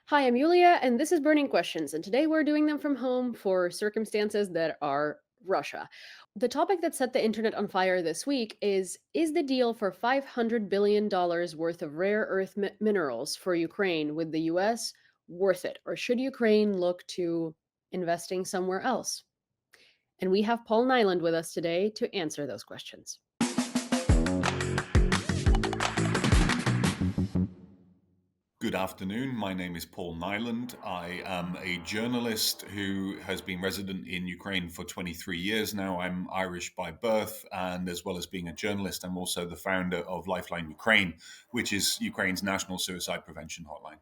Hi, I'm Yulia, and this is Burning Questions. And today we're doing them from home for circumstances that are Russia. The topic that set the internet on fire this week is the deal for $500 billion worth of rare earth minerals for Ukraine with the US worth it? Or should Ukraine look to investing somewhere else? And we have Paul Niland with us today to answer those questions. Good afternoon. My name is Paul Niland. I am a journalist who has been resident in Ukraine for 23 years now. I'm Irish by birth, and as well as being a journalist, I'm also the founder of Lifeline Ukraine, which is Ukraine's national suicide prevention hotline.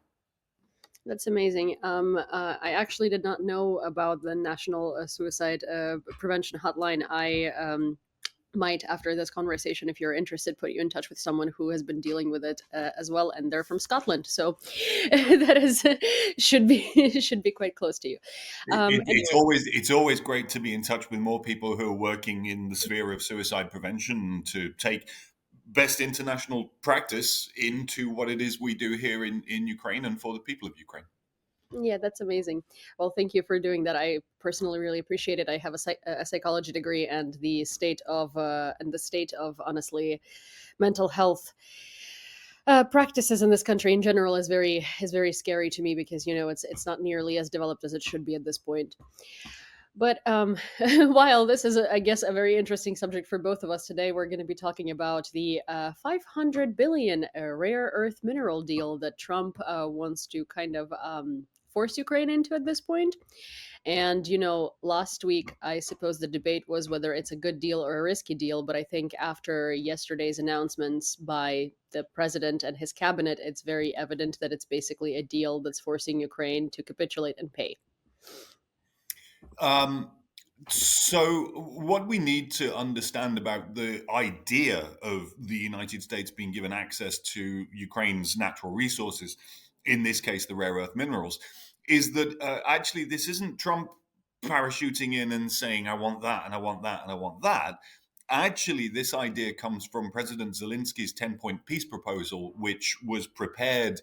That's amazing. I actually did not know about the National Suicide Prevention Hotline. I might, after this conversation, if you're interested, put you in touch with someone who has been dealing with it as well, and they're from Scotland, so that is should be should be quite close to you. It's Anyway, always great to be in touch with more people who are working in the sphere of suicide prevention to take best international practice into what it is we do here in Ukraine and for the people of Ukraine. yeah, that's amazing. Well, thank you for doing that. I personally really appreciate it. I have a psychology degree, and the state of honestly mental health practices in this country in general is very scary to me because it's not nearly as developed as it should be at this point. But while this is, I guess, a very interesting subject for both of us today, we're going to be talking about the 500 billion rare earth mineral deal that Trump wants to kind of force Ukraine into at this point. And, last week, I suppose the debate was whether it's a good deal or a risky deal. But I think after yesterday's announcements by the president and his cabinet, it's very evident that it's basically a deal that's forcing Ukraine to capitulate and pay. Um, so, what we need to understand about the idea of the United States being given access to Ukraine's natural resources, in this case, the rare earth minerals, is that actually this isn't Trump parachuting in and saying, I want that, and I want that, and I want that. Actually, this idea comes from President Zelensky's 10-point peace proposal, which was prepared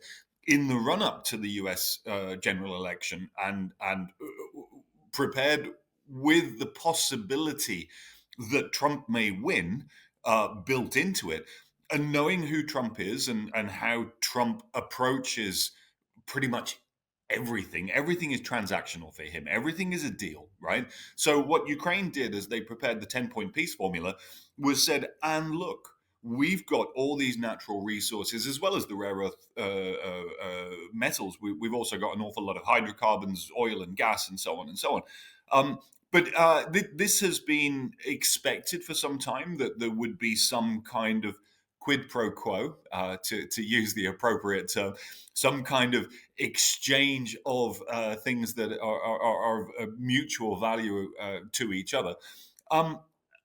in the run up to the US general election and prepared with the possibility that Trump may win built into it. And knowing who Trump is and how Trump approaches pretty much everything is transactional for him. Everything is a deal, right? So what Ukraine did as they prepared the 10-point peace formula was said, and look, we've got all these natural resources as well as the rare earth metals. We've also got an awful lot of hydrocarbons, oil and gas, and so on and so on. Um, but this has been expected for some time that there would be some kind of quid pro quo, to use the appropriate term, some kind of exchange of things that are of mutual value to each other. Um,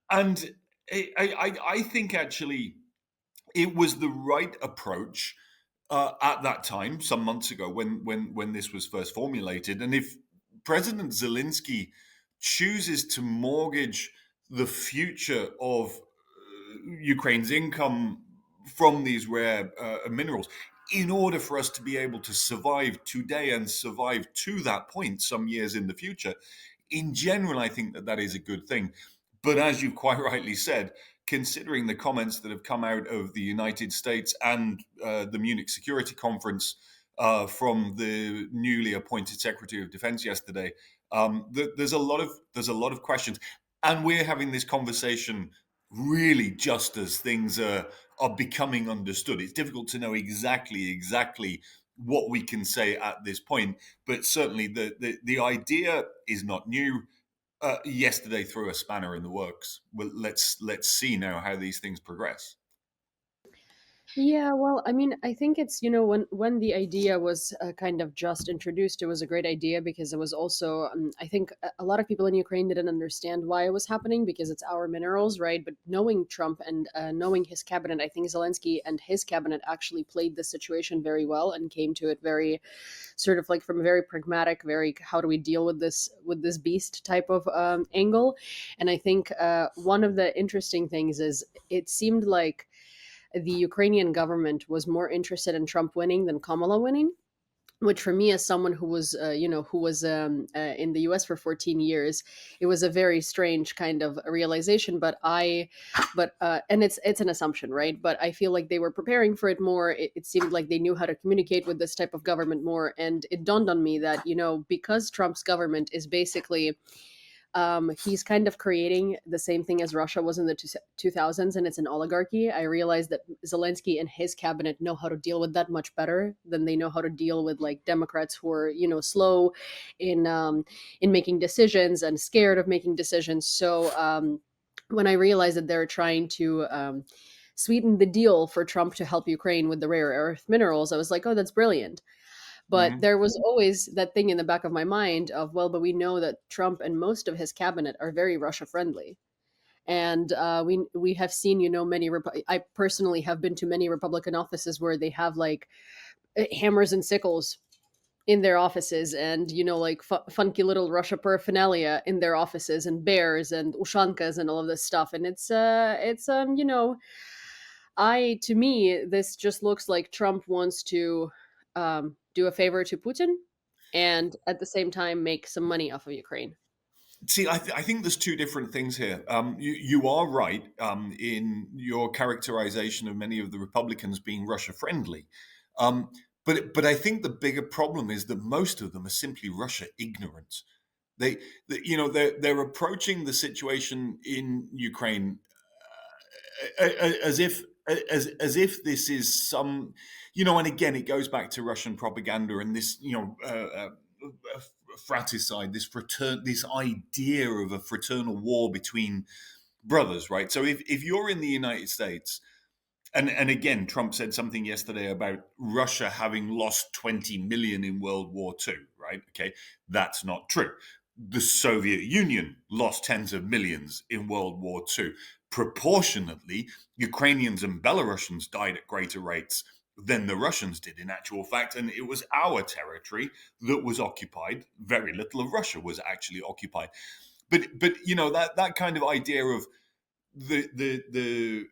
and I think actually it was the right approach at that time, some months ago, when this was first formulated. And if President Zelensky chooses to mortgage the future of Ukraine's income from these rare minerals in order for us to be able to survive today and survive to that point some years in the future, in general, I think that that is a good thing. But as you quite rightly said, considering the comments that have come out of the United States and the Munich Security Conference from the newly appointed Secretary of Defense yesterday, there's a lot of questions, and we're having this conversation really just as things are becoming understood. It's difficult to know exactly what we can say at this point, but certainly the idea is not new. Yesterday threw a spanner in the works. Well, let's see now how these things progress. Yeah, well, I mean, I think it's, when the idea was kind of just introduced, it was a great idea because it was also, I think a lot of people in Ukraine didn't understand why it was happening because it's our minerals, right? But knowing Trump and knowing his cabinet, I think Zelensky and his cabinet actually played the situation very well and came to it very sort of like from a very pragmatic, very how do we deal with this beast type of angle. And I think one of the interesting things is it seemed like the Ukrainian government was more interested in Trump winning than Kamala winning. which for me, as someone who was who was in the US for 14 years, it was a very strange kind of realization. And it's an assumption, right? But I feel like they were preparing for it more. It seemed like they knew how to communicate with this type of government more, and it dawned on me that, because Trump's government is basically, he's kind of creating the same thing as Russia was in the 2000s, and it's an oligarchy. I realized that Zelensky and his cabinet know how to deal with that much better than they know how to deal with like Democrats who are, slow in making decisions and scared of making decisions. So when I realized that they're trying to sweeten the deal for Trump to help Ukraine with the rare earth minerals, I was like, oh, that's brilliant. But Mhm. there was always that thing in the back of my mind of, well, but we know that Trump and most of his cabinet are very Russia friendly. And we have seen, many. I personally have been to many Republican offices where they have like hammers and sickles in their offices, and like funky little Russia paraphernalia in their offices, and bears and ushankas and all of this stuff. And it's I to me, this just looks like Trump wants to do a favor to Putin, and at the same time make some money off of Ukraine. See, I think there's two different things here. You are right in your characterization of many of the Republicans being Russia friendly, um, but I think the bigger problem is that most of them are simply Russia ignorant. They're approaching the situation in Ukraine as if as if this is some, and again it goes back to Russian propaganda and this, fratricide, this idea of a fraternal war between brothers, right? So if you're in the United States, and again, Trump said something yesterday about Russia having lost 20 million in World War II, right? Okay, that's not true. The Soviet Union lost tens of millions in World War II. Proportionately, Ukrainians and Belarusians died at greater rates than the Russians did, in actual fact. And it was our territory that was occupied. Very little of Russia was actually occupied. But that kind of idea of the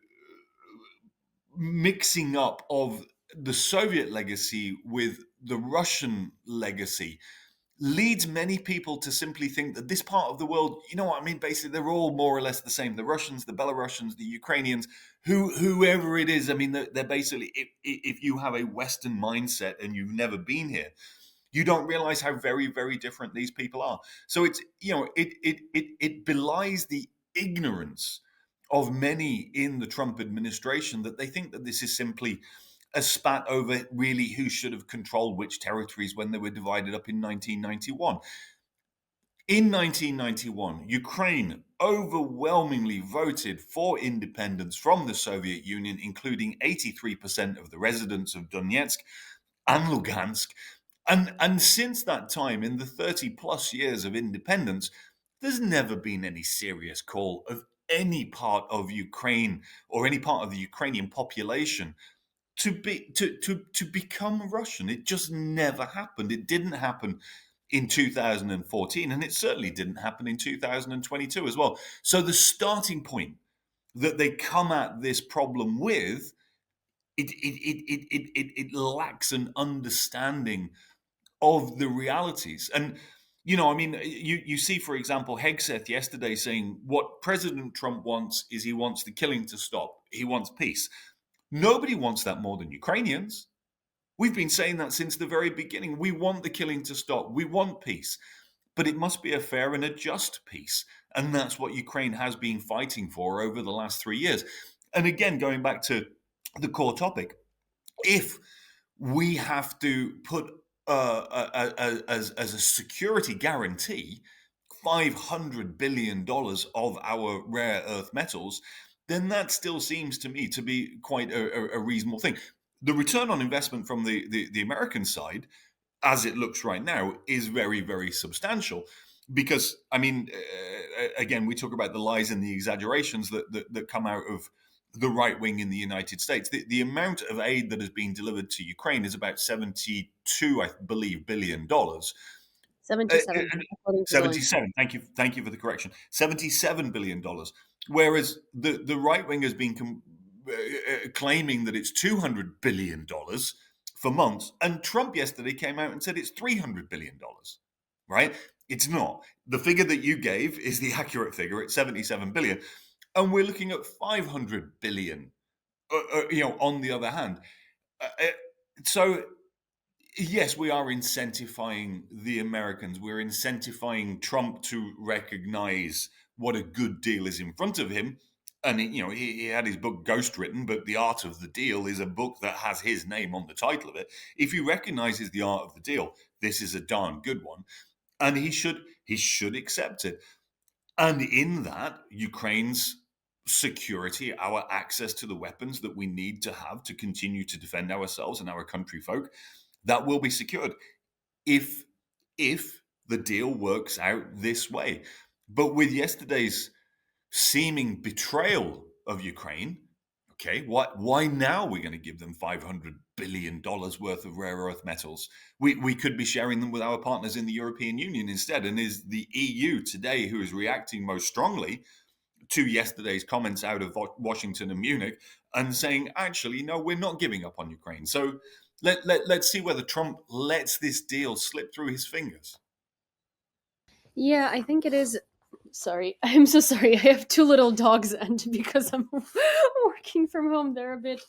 mixing up of the Soviet legacy with the Russian legacy leads many people to simply think that this part of the world, you know what I mean? Basically, they're all more or less the same. The Russians, the Belarusians, the Ukrainians, whoever it is. I mean, they're basically, if you have a Western mindset and you've never been here, you don't realize how very, very different these people are. So it's, it belies the ignorance of many in the Trump administration that they think that this is simply a spat over really who should have controlled which territories when they were divided up in 1991. In 1991, Ukraine overwhelmingly voted for independence from the Soviet Union, including 83% of the residents of Donetsk and Lugansk. And since that time, in the 30 plus years of independence, there's never been any serious call of any part of Ukraine or any part of the Ukrainian population to become Russian. It just never happened. It didn't happen in 2014, and it certainly didn't happen in 2022 as well. So the starting point that they come at this problem with, it lacks an understanding of the realities. And I mean, you see, for example, Hegseth yesterday saying what President Trump wants is he wants the killing to stop. He wants peace. Nobody wants that more than Ukrainians. We've been saying that since the very beginning. We want the killing to stop. We want peace. But it must be a fair and a just peace. And that's what Ukraine has been fighting for over the last 3 years. And again, going back to the core topic, if we have to put as a security guarantee $500 billion of our rare earth metals, then that still seems to me to be quite a reasonable thing. The return on investment from the American side, as it looks right now, is very, very substantial. Because, I mean, again, we talk about the lies and the exaggerations that come out of the right wing in the United States. The amount of aid that has been delivered to Ukraine is about 72, I believe, $billion. 77, according to Zelensky. 77. Thank you for the correction. $77 billion. Whereas the right wing has been claiming that it's $200 billion for months. And Trump yesterday came out and said it's $300 billion, right? It's not. The figure that you gave is the accurate figure. It's 77 billion. And we're looking at 500 billion, on the other hand. Uh, so yes, we are incentivizing the Americans. We're incentivizing Trump to recognize what a good deal is in front of him. And he had his book Ghost written, but The Art of the Deal is a book that has his name on the title of it. If he recognizes the art of the deal, this is a darn good one, and he should accept it. And in that, Ukraine's security, our access to the weapons that we need to have to continue to defend ourselves and our country folk, that will be secured if the deal works out this way. But with yesterday's seeming betrayal of Ukraine, okay, why now we're going to give them $500 billion worth of rare earth metals? We could be sharing them with our partners in the European Union instead. And is the EU today who is reacting most strongly to yesterday's comments out of Washington and Munich and saying, actually, no, we're not giving up on Ukraine. So let's see whether Trump lets this deal slip through his fingers. Yeah, I think it is. Sorry, I'm so sorry. I have two little dogs, and because I'm working from home, they're a bit.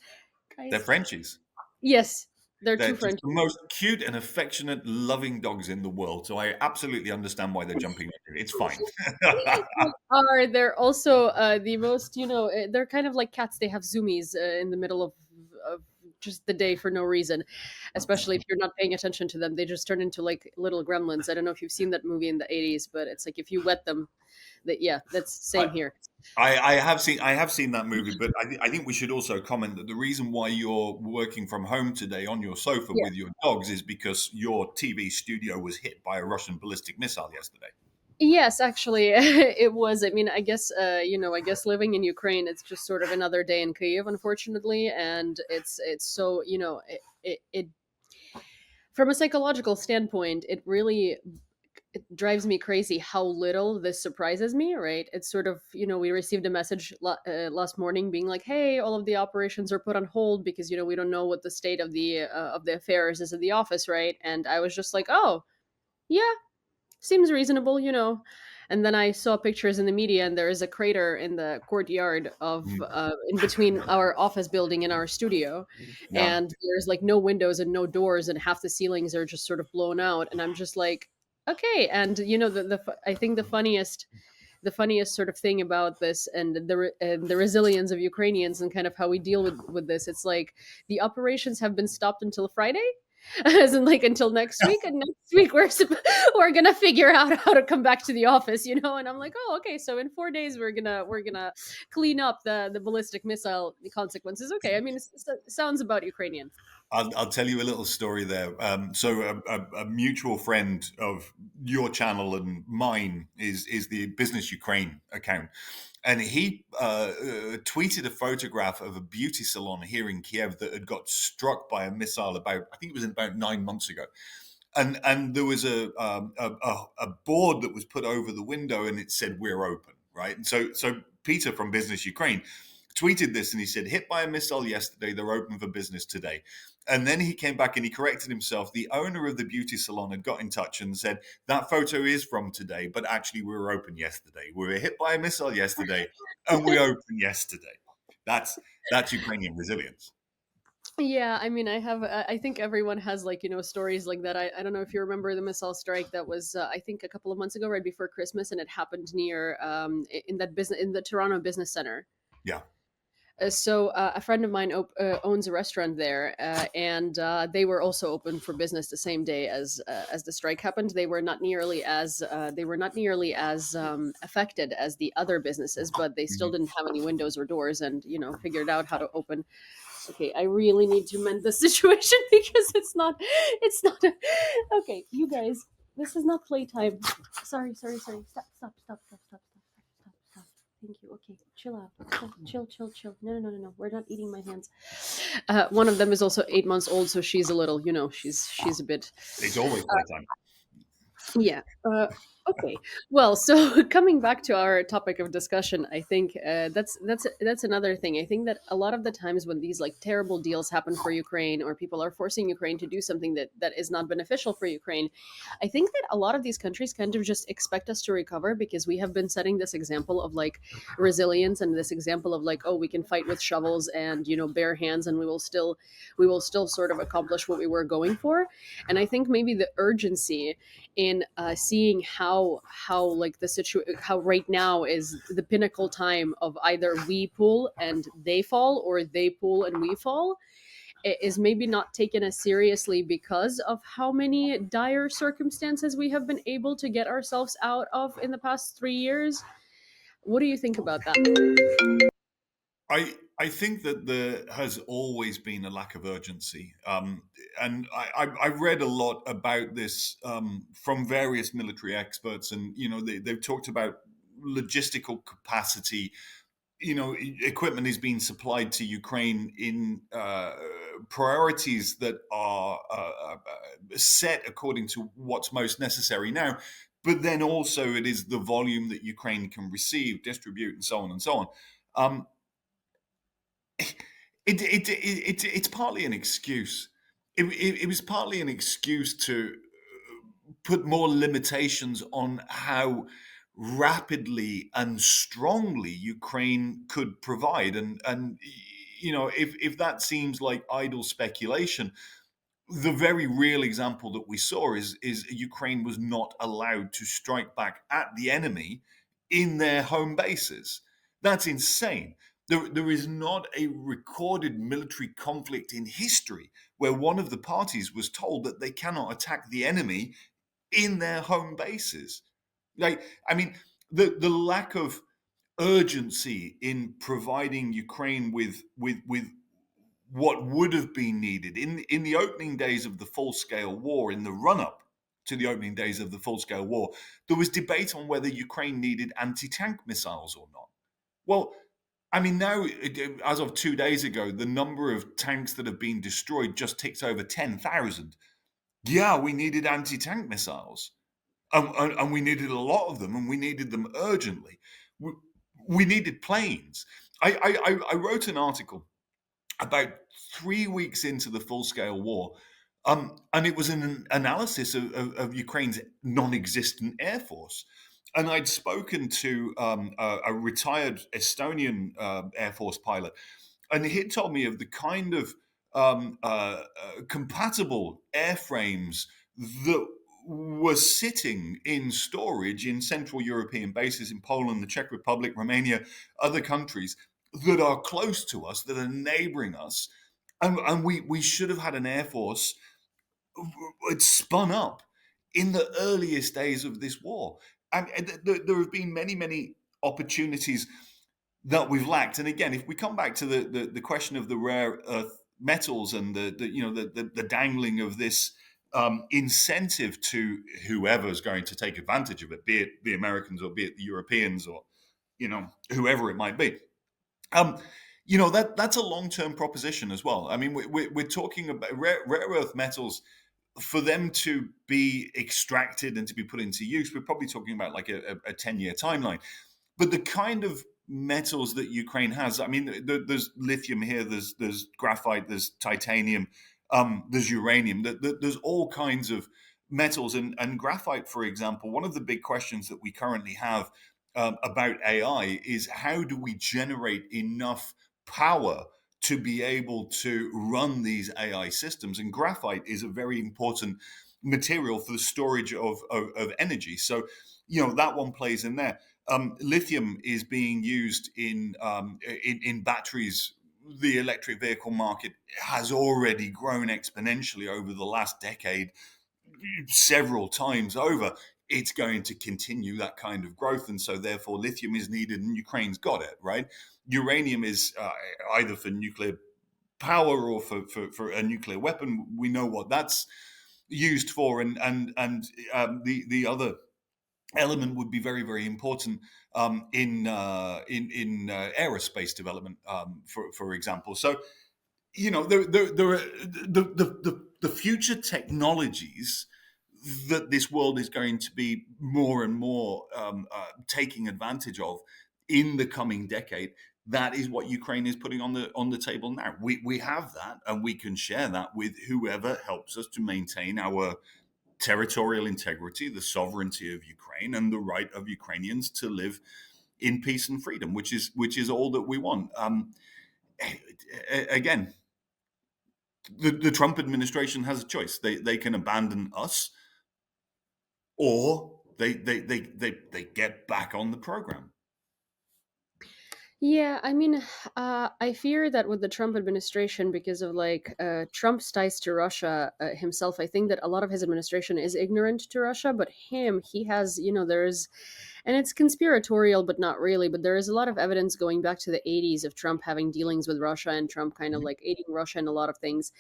They're Guys. Frenchies. Yes, they're They're two just French. the most cute and affectionate, loving dogs in the world. So I absolutely understand why they're jumping on you. It's fine. They're also the most, they're kind of like cats. They have zoomies in the middle of just the day for no reason, especially if you're not paying attention to them. They just turn into like little gremlins. I don't know if you've seen that movie in the 80s, but it's like if you wet them, that yeah, that's same I, here. I have seen that movie, but I think we should also comment that the reason why you're working from home today on your sofa Yeah. with your dogs is because your TV studio was hit by a Russian ballistic missile yesterday. Yes, actually, it was. I mean, I guess living in Ukraine, it's just sort of another day in Kyiv, unfortunately, and it's so it from a psychological standpoint, it drives me crazy how little this surprises me, right? It's sort of, we received a message last morning being like, hey, all of the operations are put on hold because, we don't know what the state of the affairs is in the office, right? And I was just like, oh, yeah, seems reasonable, And then I saw pictures in the media, and there is a crater in the courtyard of Mm, in between our office building and our studio, yeah. and there's like no windows and no doors, and half the ceilings are just sort of blown out. And I'm just like, okay. And I think the funniest sort of thing about this and the resilience of Ukrainians and kind of how we deal with this, it's like the operations have been stopped until Friday, as in like until next week, and next week we're gonna figure out how to come back to the office, and I'm like, oh, okay, so in 4 days we're gonna clean up the ballistic missile consequences. Okay, I mean, it sounds about Ukrainian. I'll tell you a little story there. So a mutual friend of your channel and mine is the Business Ukraine account, and he tweeted a photograph of a beauty salon here in Kiev that had got struck by a missile I think it was about 9 months ago, and there was a board that was put over the window and it said we're open, right? And so Peter from Business Ukraine tweeted this and he said, hit by a missile yesterday, they're open for business today. And then he came back and he corrected himself. The owner of the beauty salon had got in touch and said, that photo is from today, but actually we were open yesterday. We were hit by a missile yesterday and we opened yesterday. That's Ukrainian resilience. Yeah, I mean, I think everyone has like, stories like that. I don't know if you remember the missile strike that was, I think a couple of months ago, right before Christmas, and it happened near, in the Toronto Business Center. Yeah. So a friend of mine owns a restaurant there, and they were also open for business the same day as the strike happened. They were not nearly as affected as the other businesses, but they still Mhm. didn't have any windows or doors, and figured out how to open. Okay, I really need to mend the situation because it's not okay, you guys, this is not playtime. Sorry. Stop. Thank you. Okay, chill out. Chill. No. We're not eating my hands. One of them is also 8 months old, so she's a little, she's a bit. It's always playtime. Yeah. Okay. Well, so coming back to our topic of discussion, I think that's another thing. I think that a lot of the times when these like terrible deals happen for Ukraine, or people are forcing Ukraine to do something that is not beneficial for Ukraine, I think that a lot of these countries kind of just expect us to recover because we have been setting this example of like resilience, and this example of like, oh, we can fight with shovels and bare hands, and we will still sort of accomplish what we were going for. And I think maybe the urgency in seeing how like the situation, how right now is the pinnacle time of either we pull and they fall, or they pull and we fall, is maybe not taken as seriously because of how many dire circumstances we have been able to get ourselves out of in the past 3 years. What do you think about that? I think that there has always been a lack of urgency, and I read a lot about this from various military experts, and they've talked about logistical capacity. Equipment is being supplied to Ukraine in priorities that are set according to what's most necessary now. But then also, it is the volume that Ukraine can receive, distribute, and so on and so on. Um, it's partly an excuse. It was partly an excuse to put more limitations on how rapidly and strongly Ukraine could provide, and if that seems like idle speculation, the very real example that we saw is Ukraine was not allowed to strike back at the enemy in their home bases. That's insane. There is not a recorded military conflict in history where one of the parties was told that they cannot attack the enemy in their home bases. Like, I mean, the lack of urgency in providing Ukraine with what would have been needed in the opening days of the full scale war, in the run up to the opening days of the full scale war, there was debate on whether Ukraine needed anti tank missiles or not. Well, I mean, now, as of 2 days ago, the number of tanks that have been destroyed just ticks over 10,000. Yeah, we needed anti tank missiles, and we needed a lot of them, and we needed them urgently. We, we needed planes. I wrote an article about 3 weeks into the full scale war. And it was an analysis of Ukraine's non existent air force. And I'd spoken to a retired Estonian Air Force pilot, and he'd told me of the kind of compatible airframes that were sitting in storage in Central European bases in Poland, the Czech Republic, Romania, other countries that are close to us, that are neighboring us. And we should have had an air force. It spun up in the earliest days of this war. And there have been many, many opportunities that we've lacked. And again, if we come back to the question of the rare earth metals and the dangling of this incentive to whoever's going to take advantage of it, be it the Americans or be it the Europeans or whoever it might be. That's a long-term proposition as well. I mean, we're talking about rare earth metals. For them to be extracted and to be put into use, we're probably talking about like a 10-year timeline. But the kind of metals that Ukraine has, I mean, there's lithium here, there's graphite, there's titanium, there's uranium, there's all kinds of metals. And graphite, for example, one of the big questions that we currently have about AI is how do we generate enough power to be able to run these AI systems? And graphite is a very important material for the storage of energy. So, that one plays in there. Lithium is being used in batteries. The electric vehicle market has already grown exponentially over the last decade, several times over. It's going to continue that kind of growth, and so therefore lithium is needed, and Ukraine's got it right. Uranium is either for nuclear power or for a nuclear weapon. We know what that's used for, and the other element would be very, very important in aerospace development, for example. So there are the future technologies that this world is going to be more and more taking advantage of in the coming decade. That is what Ukraine is putting on the table now. We have that, and we can share that with whoever helps us to maintain our territorial integrity, the sovereignty of Ukraine, and the right of Ukrainians to live in peace and freedom, which is all that we want. Again, the Trump administration has a choice. They can abandon us, or they get back on the program. Yeah, I mean, I fear that with the Trump administration, because of like Trump's ties to Russia himself, I think that a lot of his administration is ignorant to Russia. But he has, there's, and it's conspiratorial, but not really. But there is a lot of evidence going back to the 80s of Trump having dealings with Russia and Trump kind of like aiding Russia in a lot of things.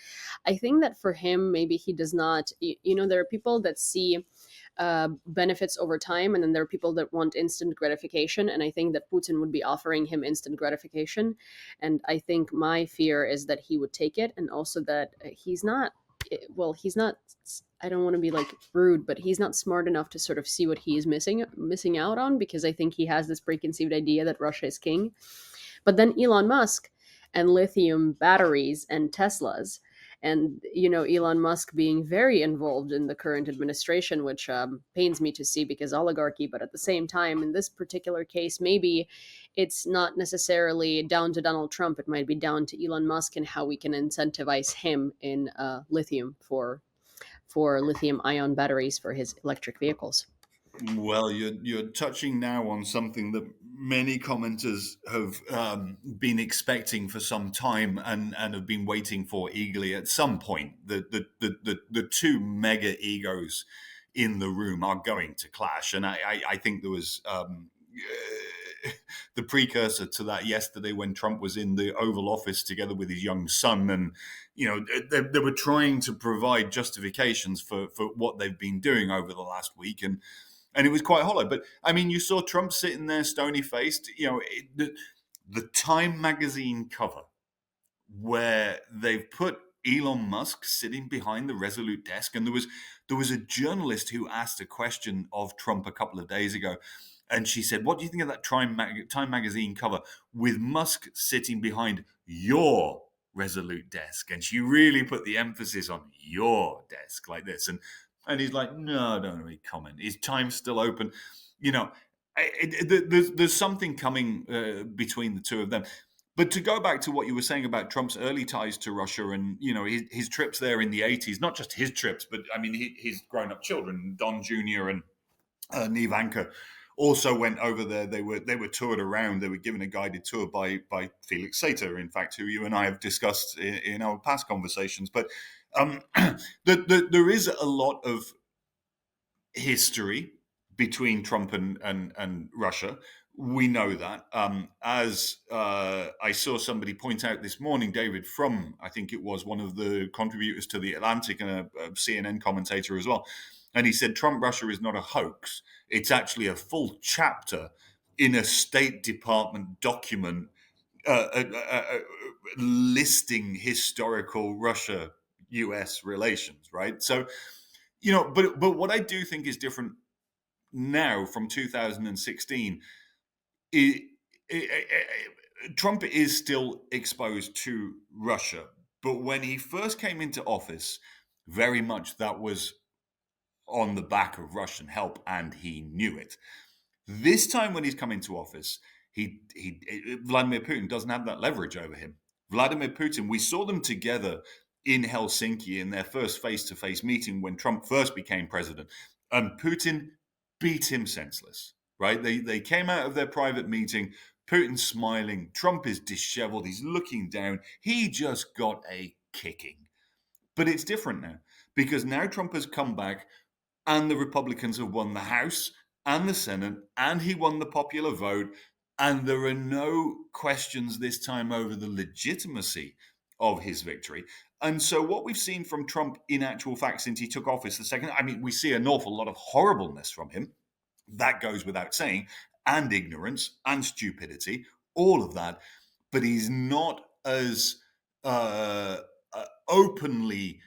I think that for him, maybe he does not, there are people that see benefits over time, and then there are people that want instant gratification. And I think that Putin would be offering him instant gratification. And I think my fear is that he would take it, and also that he's not. Well, he's not. I don't want to be like rude, but he's not smart enough to sort of see what he is missing out on, because I think he has this preconceived idea that Russia is king. But then Elon Musk and lithium batteries and Teslas, and Elon Musk being very involved in the current administration, which pains me to see, because oligarchy. But at the same time, in this particular case, maybe it's not necessarily down to Donald Trump. It might be down to Elon Musk and how we can incentivize him in lithium for lithium ion batteries for his electric vehicles. Well, you're touching now on something that many commenters have been expecting for some time, and have been waiting for eagerly. At some point, the two mega egos in the room are going to clash, and I think there was the precursor to that yesterday when Trump was in the Oval Office together with his young son, and they were trying to provide justifications for what they've been doing over the last week, and it was quite hollow. But I mean, you saw Trump sitting there stony faced. The Time magazine cover where they've put Elon Musk sitting behind the Resolute desk, and there was a journalist who asked a question of Trump a couple of days ago, and she said, "What do you think of that Time magazine cover with Musk sitting behind your Resolute desk?" And she really put the emphasis on your desk like this, and he's like, "No, I don't really comment. Is Time still open?" You know, there's something coming between the two of them. But to go back to what you were saying about Trump's early ties to Russia, and his trips there in the '80s, not just his trips, but I mean his grown-up children, Don Jr. and Neve Anchor, also went over there. They were toured around. They were given a guided tour by Felix Sater, in fact, who you and I have discussed in our past conversations. But um, there is a lot of history between Trump and Russia. We know that. As I saw somebody point out this morning, David, from I think it was one of the contributors to The Atlantic and a CNN commentator as well. And he said Trump Russia is not a hoax. It's actually a full chapter in a State Department document listing historical Russia US relations, right? So, but what I do think is different now from 2016, it, Trump is still exposed to Russia, but when he first came into office, very much that was on the back of Russian help, and he knew it. This time, when he's come into office, Vladimir Putin doesn't have that leverage over him. Vladimir Putin, we saw them together in Helsinki in their first face-to-face meeting when Trump first became president, and Putin beat him senseless. Right? They came out of their private meeting. Putin's smiling. Trump is disheveled. He's looking down. He just got a kicking. But it's different now, because now Trump has come back and the Republicans have won the House and the Senate, and he won the popular vote. And there are no questions this time over the legitimacy of his victory. And so, what we've seen from Trump, in actual fact, since he took office the second, I mean, we see an awful lot of horribleness from him. That goes without saying, and ignorance and stupidity, all of that. But he's not as openly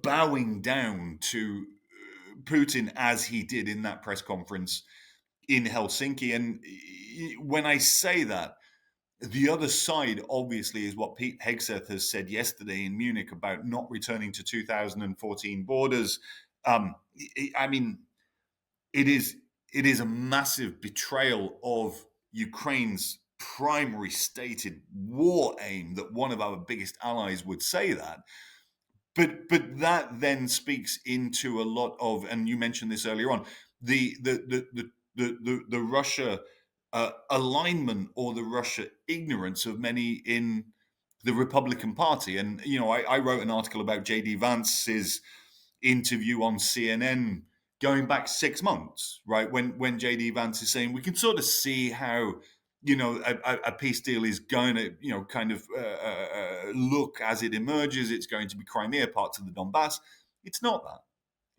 bowing down to Putin as he did in that press conference in Helsinki. And when I say that, the other side, obviously, is what Pete Hegseth has said yesterday in Munich about not returning to 2014 borders. I mean, it is a massive betrayal of Ukraine's primary stated war aim that one of our biggest allies would say that. But that then speaks into a lot of, and you mentioned this earlier on, the Russia alignment or the Russia ignorance of many in the Republican Party. And I wrote an article about JD Vance's interview on CNN going back 6 months, right? When JD Vance is saying we can sort of see how a peace deal is going to kind of look as it emerges. It's going to be Crimea, parts of the Donbass. It's not that.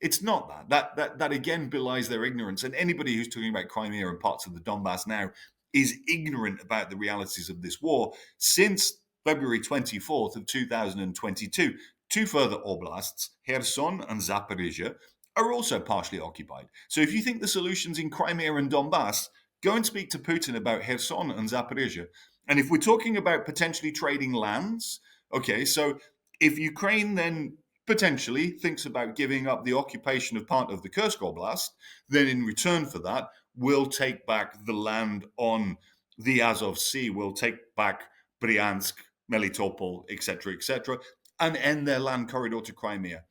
It's not that. That again belies their ignorance. And anybody who's talking about Crimea and parts of the Donbass now is ignorant about the realities of this war. Since February 24th of 2022, two further oblasts, Kherson and Zaporizhia, are also partially occupied. So if you think the solution's in Crimea and Donbass, go and speak to Putin about Kherson and Zaporizhia. And if we're talking about potentially trading lands, okay, so if Ukraine then potentially thinks about giving up the occupation of part of the Kursk Oblast, then in return for that, we'll take back the land on the Azov Sea, we'll take back Bryansk, Melitopol, etc., and end their land corridor to Crimea.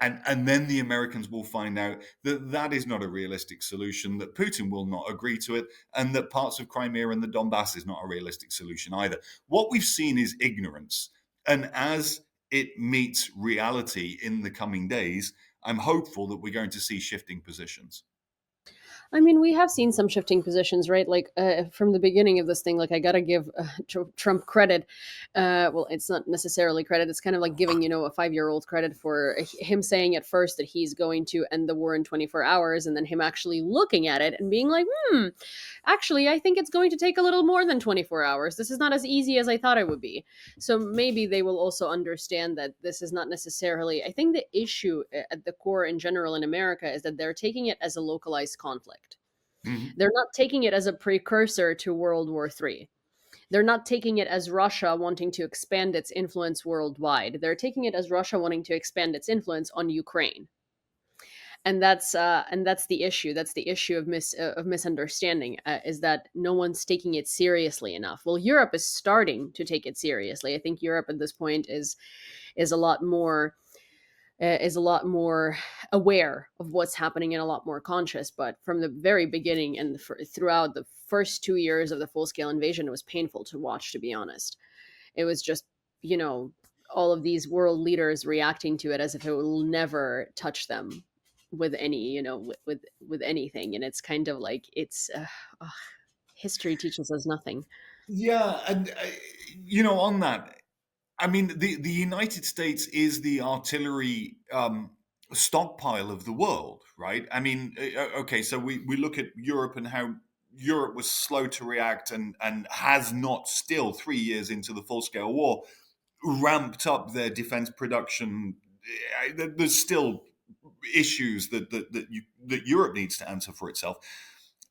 And then the Americans will find out that that is not a realistic solution, that Putin will not agree to it, and that parts of Crimea and the Donbass is not a realistic solution either. What we've seen is ignorance. And as it meets reality in the coming days, I'm hopeful that we're going to see shifting positions. I mean, we have seen some shifting positions, right? Like from the beginning of this thing, like I gotta give Trump credit. Well, it's not necessarily credit; it's kind of like giving a 5-year-old credit for him saying at first that he's going to end the war in 24 hours, and then him actually looking at it and being like, actually, I think it's going to take a little more than 24 hours. This is not as easy as I thought it would be. So maybe they will also understand that this is not necessarily. I think the issue at the core in general in America is that they're taking it as a localized conflict. Mhm. They're not taking it as a precursor to World War III. They're not taking it as Russia wanting to expand its influence worldwide. They're taking it as Russia wanting to expand its influence on Ukraine. And that's the issue. That's the issue of misunderstanding, is that no one's taking it seriously enough. Well, Europe is starting to take it seriously. I think Europe at this point is a lot more is a lot more aware of what's happening and a lot more conscious. But from the very beginning and throughout the first 2 years of the full scale invasion, it was painful to watch, to be honest. It was just, you know, all of these world leaders reacting to it as if it will never touch them with any, with anything. And it's kind of like, history teaches us nothing. Yeah, and on that, I mean, the United States is the artillery stockpile of the world, right? I mean, okay, so we look at Europe and how Europe was slow to react and has not still 3 years into the full scale war ramped up their defense production. There's still issues that Europe needs to answer for itself.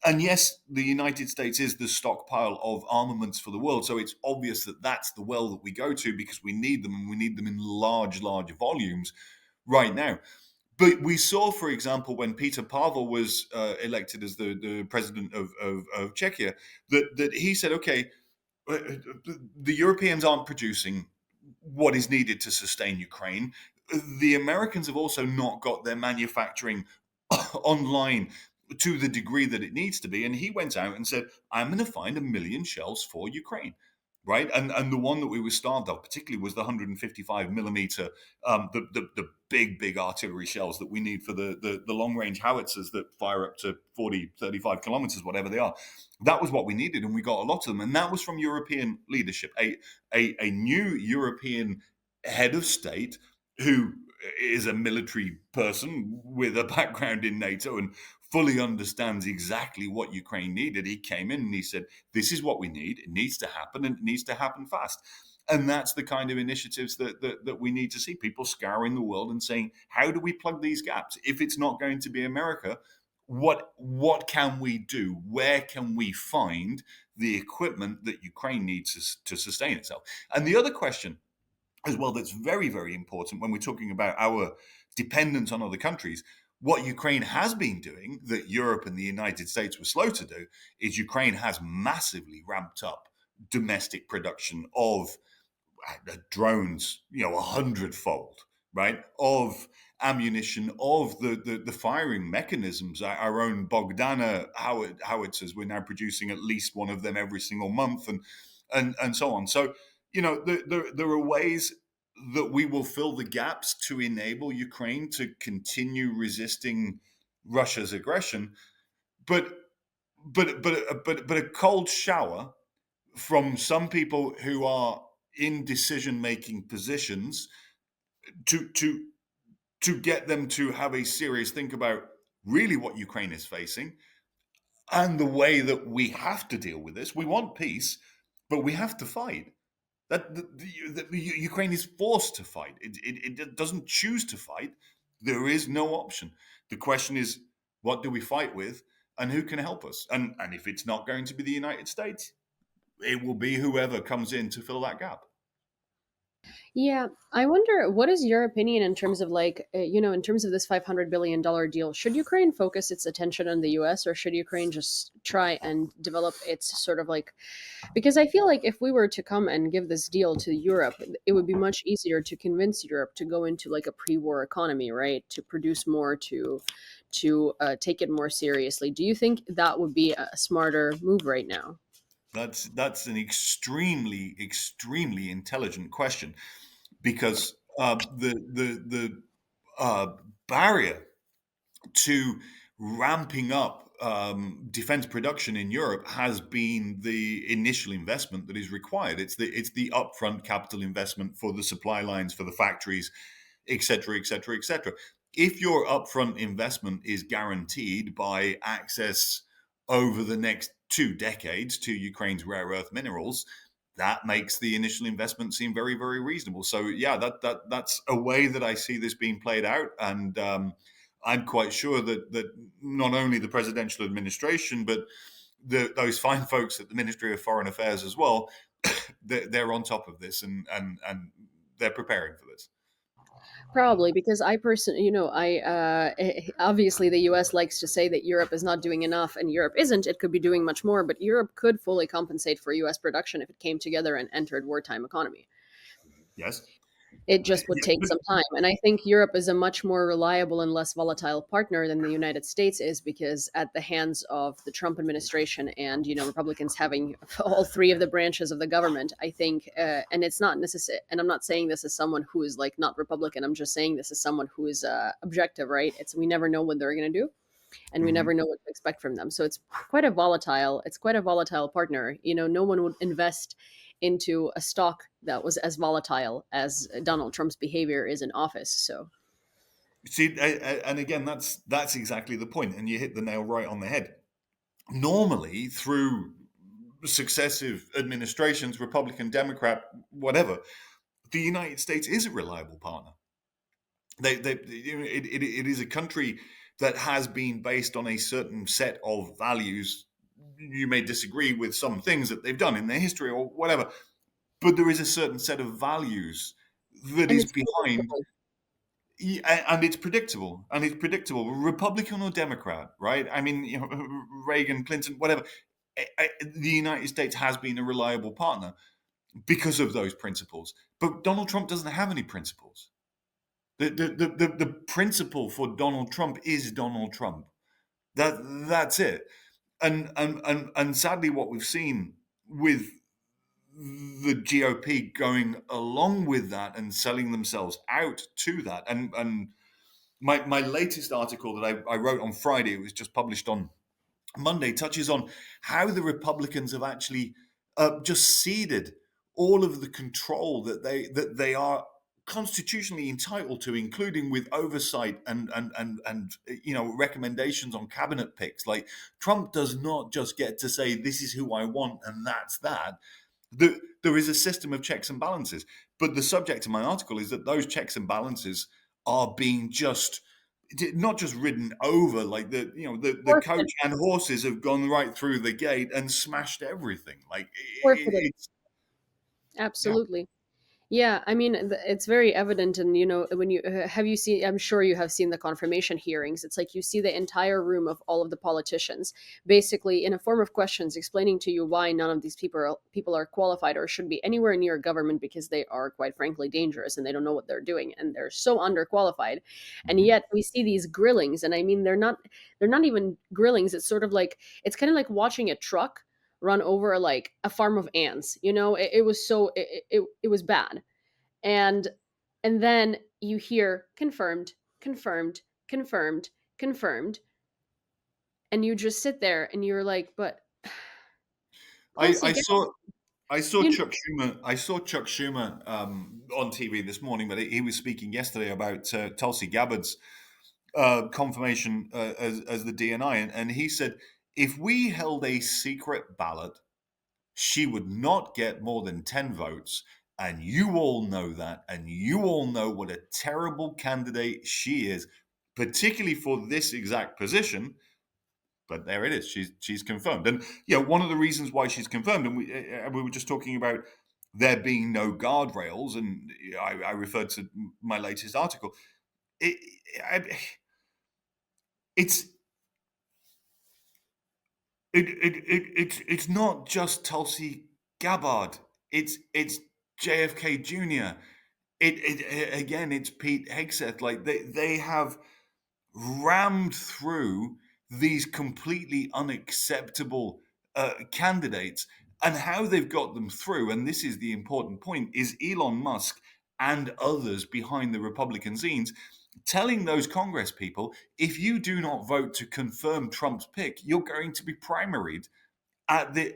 And yes, the United States is the stockpile of armaments for the world. So it's obvious that that's the well that we go to because we need them, and we need them in large, large volumes right now. But we saw, for example, when Peter Pavel was elected as the president of Czechia, that he said, okay, the Europeans aren't producing what is needed to sustain Ukraine. The Americans have also not got their manufacturing online to the degree that it needs to be. And he went out and said, I'm going to find 1 million shells for Ukraine. Right. And the one that we were starved of, particularly, was the 155 millimeter, the big artillery shells that we need for the long range howitzers that fire up to 40, 35 kilometers, whatever they are. That was what we needed. And we got a lot of them. And that was from European leadership, a new European head of state who is a military person with a background in NATO and fully understands exactly what Ukraine needed. He came in and he said, this is what we need. It needs to happen, and it needs to happen fast. And that's the kind of initiatives that we need to see, people scouring the world and saying, how do we plug these gaps? If it's not going to be America, what can we do? Where can we find the equipment that Ukraine needs to sustain itself? And the other question as well that's very, very important when we're talking about our dependence on other countries, what Ukraine has been doing that Europe and the United States were slow to do is Ukraine has massively ramped up domestic production of drones, 100-fold, right? Of ammunition, of the firing mechanisms. Our own Bogdana howitzers, we're now producing at least one of them every single month, and so on. So, there are ways that we will fill the gaps to enable Ukraine to continue resisting Russia's aggression, but but a cold shower from some people who are in decision making positions to get them to have a serious think about really what Ukraine is facing and the way that we have to deal with this. We want peace, but we have to fight. That Ukraine is forced to fight. It doesn't choose to fight. There is no option. The question is, what do we fight with, and who can help us? And if it's not going to be the United States, it will be whoever comes in to fill that gap. Yeah, I wonder what is your opinion in terms of like, in terms of this $500 billion deal? Should Ukraine focus its attention on the US, or should Ukraine just try and develop its sort of like, because I feel like if we were to come and give this deal to Europe, it would be much easier to convince Europe to go into like a pre-war economy, right? To produce more, to take it more seriously. Do you think that would be a smarter move right now? That's an extremely intelligent question, because the barrier to ramping up defense production in Europe has been the initial investment that is required. It's the upfront capital investment for the supply lines, for the factories, etc., etc., etc. If your upfront investment is guaranteed by access over the next 2 decades to Ukraine's rare earth minerals, that makes the initial investment seem very, very reasonable. So yeah, that's a way that I see this being played out, and I'm quite sure that not only the presidential administration, but those fine folks at the Ministry of Foreign Affairs as well, they're on top of this, and they're preparing for this. Probably because I personally, obviously the US likes to say that Europe is not doing enough and Europe isn't. It could be doing much more, but Europe could fully compensate for US production if it came together and entered wartime economy. Yes. It just would Yeah, take but some time. And I think Europe is a much more reliable and less volatile partner than the United States is, because at the hands of the Trump administration and, Republicans having all three of the branches of the government, I think, and it's not necessary. And I'm not saying this as someone who is like not Republican. I'm just saying this as someone who is objective, right? We never know what they're going to do, and we never mhm. know what to expect from them. So it's quite a volatile partner. No one would invest into a stock that was as volatile as Donald Trump's behavior is in office. So See, and again, that's exactly the point, and you hit the nail right on the head. Normally, through successive administrations, Republican, Democrat, whatever, the United States is a reliable partner. It is a country that has been based on a certain set of values. You may disagree with some things that they've done in their history or whatever, but there is a certain set of values that and is it's behind. predictable. And it's predictable, Republican or Democrat, right? I mean, Reagan, Clinton, whatever. The United States has been a reliable partner because of those principles. But Donald Trump doesn't have any principles. The principle for Donald Trump is Donald Trump. That's it. And sadly, what we've seen with the GOP going along with that and selling themselves out to that, and my latest article that I wrote on Friday, it was just published on Monday, touches on how the Republicans have actually just ceded all of the control that they are constitutionally entitled to, including with oversight and recommendations on cabinet picks. Like, Trump does not just get to say this is who I want and that's that. There is a system of checks and balances. But the subject of my article is that those checks and balances are being just not just ridden over, like the coach Forfeited. and horses have gone right through the gate and smashed everything. Like Forfeited. it's yeah. Absolutely. Yeah, I mean, it's very evident, and when you have you seen? I'm sure you have seen the confirmation hearings. It's like you see the entire room of all of the politicians, basically in a form of questions, explaining to you why none of these people are qualified or should be anywhere near government because they are, quite frankly, dangerous and they don't know what they're doing and they're so underqualified. And Mhm. yet we see these grillings, and I mean, they're not even grillings. It's sort of like it's kind of like watching a truck run over like a farm of ants. It was so it was bad. And and then you hear confirmed, confirmed, confirmed, confirmed, and you just sit there and you're like, but I, Tulsi I Gabbard, saw I saw you know, Chuck Schumer. I saw Chuck Schumer on TV this morning, but he was speaking yesterday about Tulsi Gabbard's confirmation as the DNI, and he said if we held a secret ballot, she would not get more than 10 votes. And you all know that, and you all know what a terrible candidate she is, particularly for this exact position. But there it is. She's confirmed, and one of the reasons why she's confirmed, and we were just talking about there being no guardrails, and I referred to my latest article. It, I, it's it's not just Tulsi Gabbard. It's JFK Jr. Again, it's Pete Hegseth. Like they have rammed through these completely unacceptable candidates, and how they've got them through. And this is the important point: is Elon Musk and others behind the Republican scenes telling those Congress people, if you do not vote to confirm Trump's pick, you're going to be primaried at the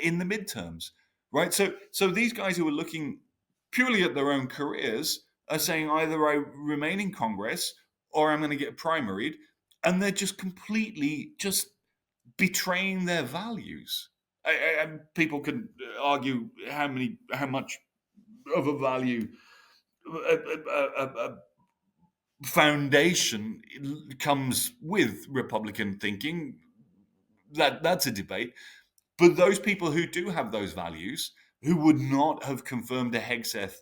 in the midterms, right? So these guys who are looking purely at their own careers are saying either I remain in Congress or I'm going to get primaried, and they're just completely just betraying their values. People can argue how much of a value a foundation comes with Republican thinking. That's a debate. But those people who do have those values, who would not have confirmed a Hegseth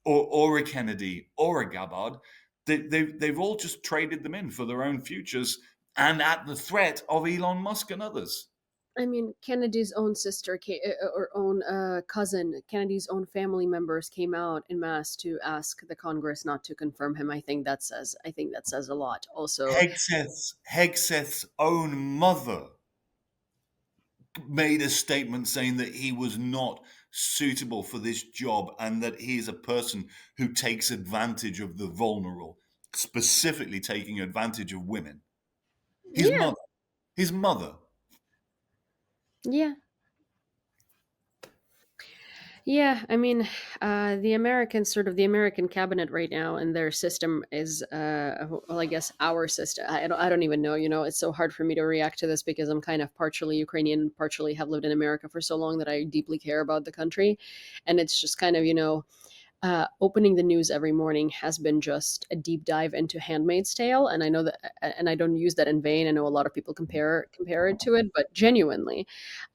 or a Kennedy or a Gabbard, they've all just traded them in for their own futures and at the threat of Elon Musk and others. I mean, Kennedy's own sister or own cousin, Kennedy's own family members came out en masse to ask the Congress not to confirm him. I think that says a lot. Also, Hegseth's own mother made a statement saying that he was not suitable for this job and that he is a person who takes advantage of the vulnerable, specifically taking advantage of women. His yeah, mother. His mother. yeah. Yeah, I mean, the American cabinet right now, and their system is, well, I guess our system. I don't even know. It's so hard for me to react to this because I'm kind of partially Ukrainian, partially have lived in America for so long that I deeply care about the country, and it's just kind of, opening the news every morning has been just a deep dive into Handmaid's Tale, and I know that, and I don't use that in vain. I know a lot of people compare it to it, but genuinely,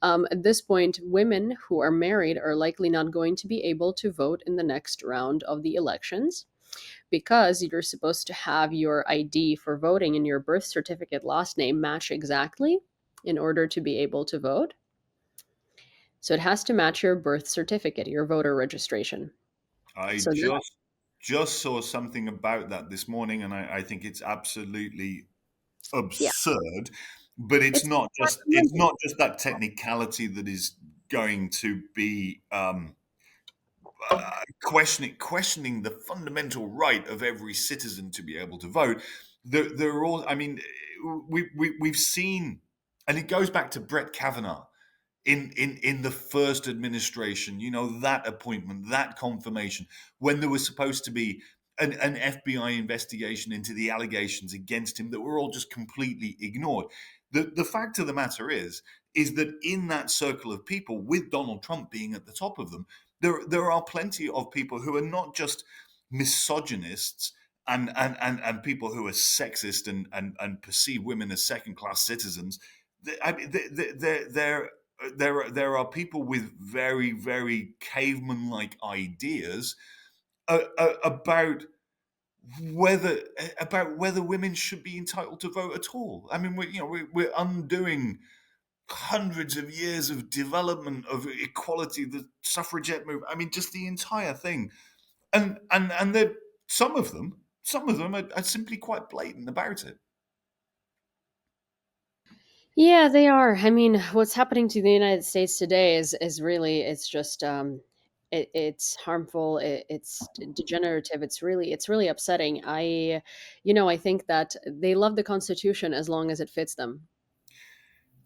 at this point, women who are married are likely not going to be able to vote in the next round of the elections because you're supposed to have your ID for voting and your birth certificate last name match exactly in order to be able to vote. So it has to match your birth certificate, your voter registration. I So that, just saw something about that this morning, and I think it's absolutely yeah, absurd. But it's it's not just that technicality that is going to be questioning the fundamental right of every citizen to be able to vote. There are all. I mean, we've seen, and it goes back to Brett Kavanaugh in the first administration. That appointment, that confirmation, when there was supposed to be an FBI investigation into the allegations against him that were all just completely ignored. The fact of the matter is that in that circle of people, with Donald Trump being at the top of them, there are plenty of people who are not just misogynists and people who are sexist and perceive women as second class citizens. I mean, there are people with very, very caveman like ideas about whether whether women should be entitled to vote at all. I mean, we're undoing hundreds of years of development of equality, the suffragette movement. I mean, just the entire thing. And they're, some of them are simply quite blatant about it. Yeah, they are. I mean, what's happening to the United States today is really, it's just it's harmful. It's degenerative. It's really upsetting. I think that they love the Constitution as long as it fits them.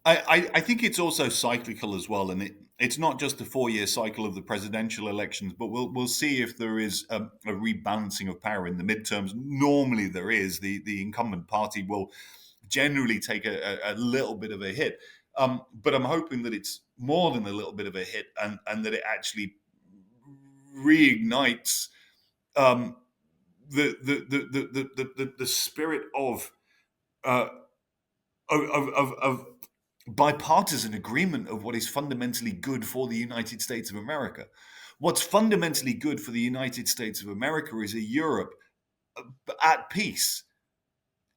I think it's also cyclical as well, and it's not just the 4 year cycle of the presidential elections, but we'll see if there is a rebalancing of power in the midterms. Normally, there is. The incumbent party will generally take a little bit of a hit, but I'm hoping that it's more than a little bit of a hit, and that it actually reignites um, the spirit uh, of bipartisan agreement of what is fundamentally good for the United States of America. What's fundamentally good for the United States of America is a Europe at peace.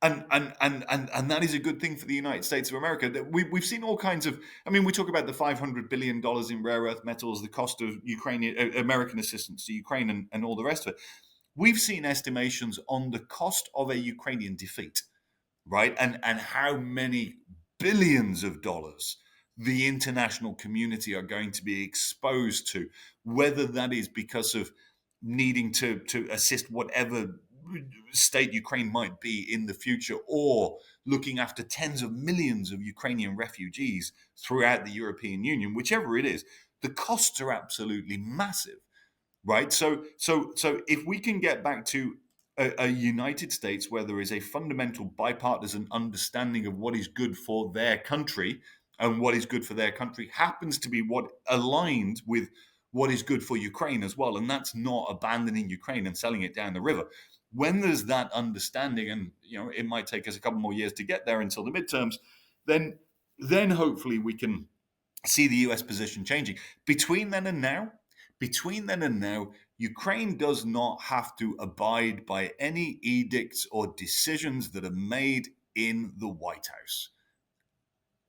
And that is a good thing for the United States of America. We've seen all kinds of. I mean, we talk about the $500 billion in rare earth metals, the cost of Ukrainian American assistance to Ukraine, and all the rest of it. We've seen estimations on the cost of a Ukrainian defeat, right? And how many billions of dollars the international community are going to be exposed to, whether that is because of needing to assist whatever state Ukraine might be in the future, or looking after tens of millions of Ukrainian refugees throughout the European Union, whichever it is, the costs are absolutely massive, right? So if we can get back to a United States where there is a fundamental bipartisan understanding of what is good for their country, and what is good for their country happens to be what aligns with what is good for Ukraine as well, and that's not abandoning Ukraine and selling it down the river. When there's that understanding, and it might take us a couple more years to get there until the midterms, then hopefully we can see the US position changing. Between then and now, Ukraine does not have to abide by any edicts or decisions that are made in the White House.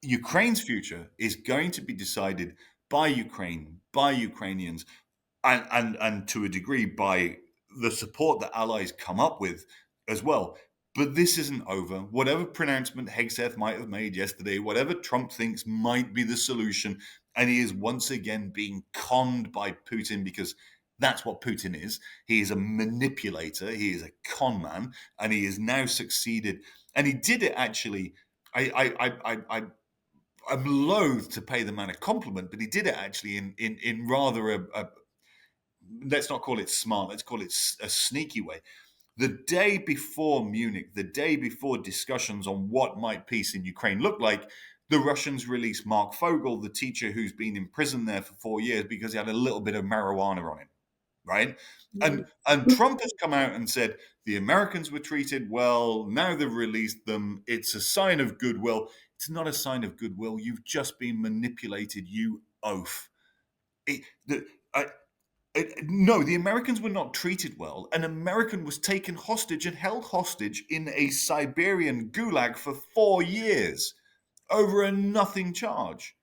Ukraine's future is going to be decided by Ukraine, by Ukrainians, and to a degree by the support that allies come up with as well. But this isn't over. Whatever pronouncement Hegseth might have made yesterday, whatever Trump thinks might be the solution, and he is once again being conned by Putin, because that's what Putin is. He is a manipulator. He is a con man, and he has now succeeded. And he did it actually. I'm loath to pay the man a compliment, but he did it actually in rather a, let's not call it smart, let's call it a sneaky way. The day before Munich, the day before discussions on what might peace in Ukraine look like, the Russians released Mark Fogel, the teacher who's been in prison there for 4 years because he had a little bit of marijuana on him, right? Mhm. And Trump has come out and said the Americans were treated well. Now they've released them. It's a sign of goodwill. It's not a sign of goodwill. You've just been manipulated, you oaf. It, the, I, no, the Americans were not treated well. An American was taken hostage and held hostage in a Siberian gulag for 4 years over a nothing charge.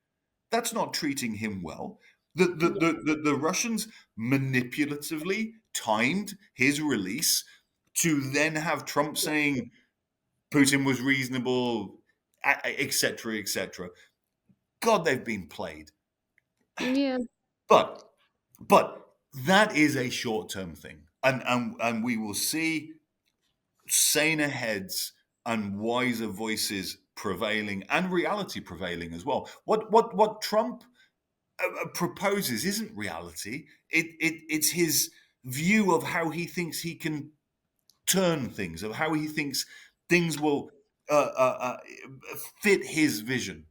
That's not treating him well. The Russians manipulatively timed his release to then have Trump saying Putin was reasonable, etc., etc. God, they've been played. Yeah. But but that is a short term thing, and we will see saner heads and wiser voices prevailing, and reality prevailing as well. What Trump proposes isn't reality. It's his view of how he thinks he can turn things, of how he thinks things will fit his vision.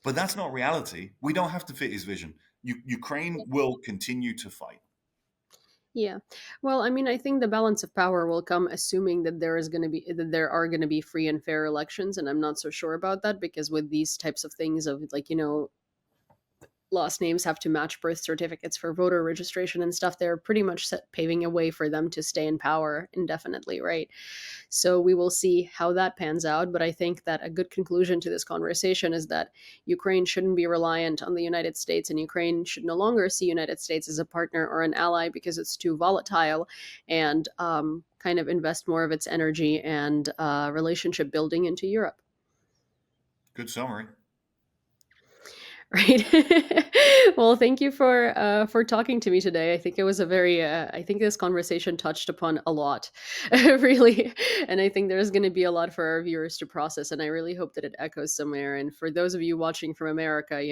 But that's not reality. We don't have to fit his vision. Ukraine will continue to fight. Yeah. Well, I mean, I think the balance of power will come assuming that there are going to be free and fair elections, and I'm not so sure about that because with these types of things of like, last names have to match birth certificates for voter registration and stuff, they're pretty much paving a way for them to stay in power indefinitely, right? So we will see how that pans out. But I think that a good conclusion to this conversation is that Ukraine shouldn't be reliant on the United States, and Ukraine should no longer see United States as a partner or an ally because it's too volatile, and kind of invest more of its energy and relationship building into Europe. Good summary. Right. Well, thank you for talking to me today. I think it was a very I think this conversation touched upon a lot, really, and I think there's going to be a lot for our viewers to process, and I really hope that it echoes somewhere. And for those of you watching from America,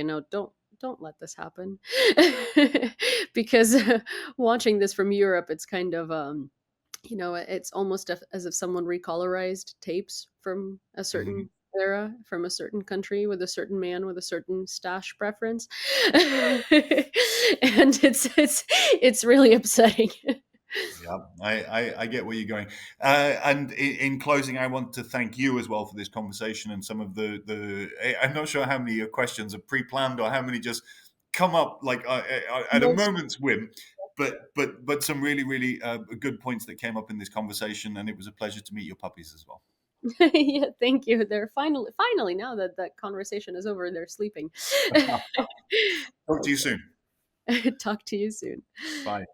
don't let this happen, because watching this from Europe, it's kind of it's almost as if someone recolorized tapes from a Hmm. certain era, from a certain country, with a certain man with a certain stash preference. And it's really upsetting. Yeah, I get where you're going. And in closing, I want to thank you as well for this conversation and some of I'm not sure how many questions are pre-planned or how many just come up like at a Most moment's whim. But some really really good points that came up in this conversation, and it was a pleasure to meet your puppies as well. Yeah, thank you. They're finally, now that that conversation is over, they're sleeping. Talk to you soon. Talk to you soon. Bye.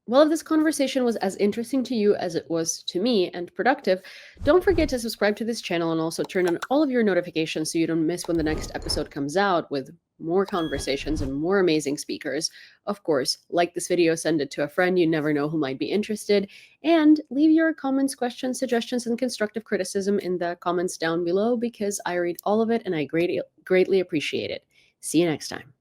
Well, if this conversation was as interesting to you as it was to me and productive, don't forget to subscribe to this channel and also turn on all of your notifications so you don't miss when the next episode comes out with more conversations and more amazing speakers. Of course, like this video, send it to a friend you never know who might be interested, and leave your comments, questions, suggestions, and constructive criticism in the comments down below because I read all of it and I greatly appreciate it. See you next time.